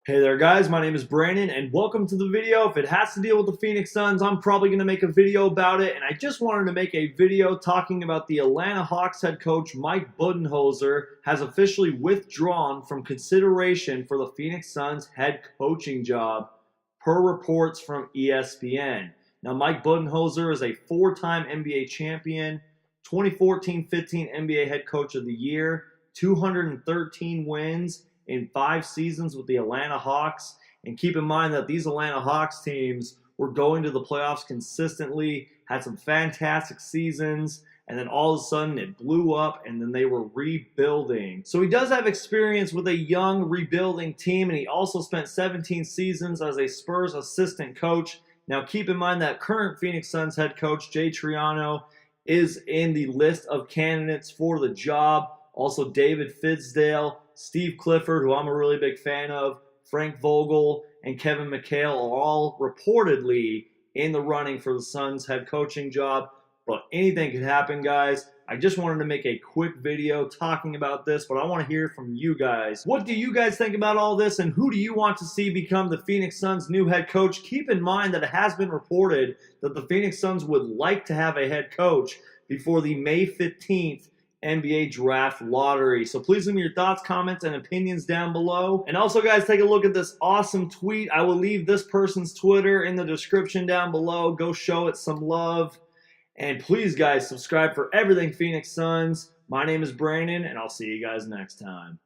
Hey there guys, my name is Brandon and welcome to the video. If it has to deal with the Phoenix Suns, I'm probably going to make a video about it, and I just wanted to make a video talking about the Atlanta Hawks head coach Mike Budenholzer has officially withdrawn from consideration for the Phoenix Suns head coaching job per reports from ESPN. Now Mike Budenholzer is a four-time NBA champion, 2014-15 NBA head coach of the year, 213 wins in 5 seasons with the Atlanta Hawks. And keep in mind that these Atlanta Hawks teams were going to the playoffs consistently, had some fantastic seasons, and then all of a sudden it blew up and then they were rebuilding. So he does have experience with a young rebuilding team, and he also spent 17 seasons as a Spurs assistant coach. Now keep in mind that current Phoenix Suns head coach Jay Triano is in the list of candidates for the job. Also David Fizdale, Steve Clifford, who I'm a really big fan of, Frank Vogel, and Kevin McHale are all reportedly in the running for the Suns head coaching job. But anything could happen, guys. I just wanted to make a quick video talking about this, but I want to hear from you guys. What do you guys think about all this, and who do you want to see become the Phoenix Suns' new head coach? Keep in mind that it has been reported that the Phoenix Suns would like to have a head coach before the May 15th NBA draft lottery. So please leave me your thoughts, comments, and opinions down below. And also, guys, take a look at this awesome tweet. I will leave this person's Twitter in the description down below. Go show it some love. And please, guys, subscribe for everything Phoenix Suns. My name is Brandon, and I'll see you guys next time.